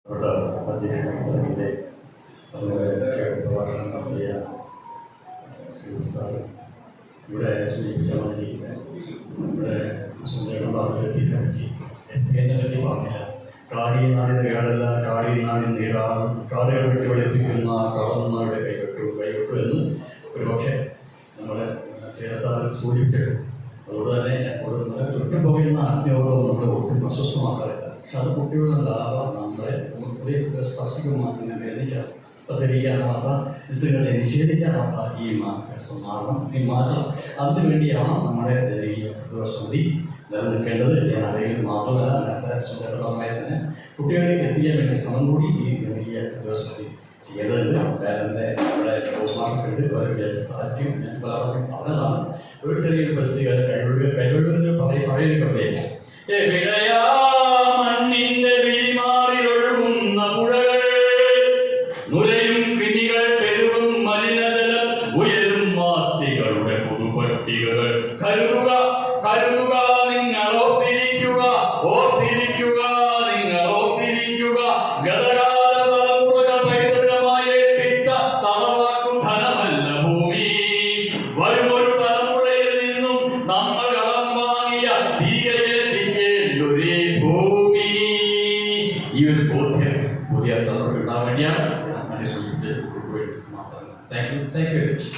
അധ്യക്ഷന്റെ പ്രഭാഷണം നടത്തിയ ഇവിടെ സൂചിപ്പിച്ച മതി ഇവിടെ സുന്ദരത്തി പറ്റി പറഞ്ഞില്ല. കാടിയ നാടിന് കേടല്ല, കാടിയ നാടിന് നീടാണ്, കാടുകൾ വിട്ട് വെളുപ്പിക്കുന്ന കളന്നാട് കൈവിട്ടു എന്ന് ഒരുപക്ഷെ നമ്മുടെ ചേരസാറിൽ സൂചിപ്പിച്ചിട്ടുണ്ട്. അതുകൊണ്ട് തന്നെ ചുറ്റും പോകുന്ന ആജ്ഞയോടും നമ്മളെ ഒട്ടും അസ്വസ്ഥമാക്കാറില്ല. പക്ഷെ അത് കുട്ടികളുടെ നമ്മളെ സ്പർശിക്കുമാക്കുന്ന വേദിക്കാം പരിഹരിക്കാനാവാത്ത ദിശകളെ നിഷേധിക്കാനാവാത്ത ഈ മാറണം, ഈ മാറ്റം അതിനു വേണ്ടിയാണ് നമ്മുടെ ഈ സമിതി നിലനിൽക്കേണ്ടത്. ഞാൻ അതിൽ മാത്രമല്ല നേരത്തെ സുന്ദരമായി തന്നെ കുട്ടികളെ എത്തിക്കാൻ വേണ്ടി ശ്രമം കൂടി ഈ ജനകീയ സമിതി ചെയ്തതിന് പേരൻ്റെ നമ്മുടെ പോസ്റ്റ് മാസ്റ്റർ സാധിക്കും. ഞാൻ പലർക്കും പറഞ്ഞതാണ്. ഒരു ചെറിയൊരു പരിസ്ഥിതി കൈവഴുവിന് പഴയൊരു കവിതയില്ല. മണ്ണിന്റെ വിരിമാറിലൊഴുകുന്ന പുഴകൾ, നുരയും പിന്നികൾ പെരുകും മലിനജലം, ഉയരും മാസ്തികളുടെ പുതുപട്ടികകൾ, കരുതുക കരുതുക നിങ്ങളോ തിരിക്കുക, ഓർത്തിരിക്കുക നിങ്ങളോ തിരിക്കുക, ഗതകാല തലമുറകൾ പൈതൃകമായി ഏൽപ്പിച്ച തറവാക്കും ധനമല്ല ഭൂമി. വരുമൊരു തലമുറയിൽ നിന്നും നമ്മൾ കടം വാങ്ങിയ ഭീകരേൽപ്പിക്കേണ്ടൊരേ ഭൂമി. ഈ ഒരു ബോധ്യം പുതിയ തലമുറ ഉണ്ടാകാൻ വേണ്ടിയാണ് അങ്ങനെ സൂചിപ്പിച്ച് മാത്രം. Thank you very much.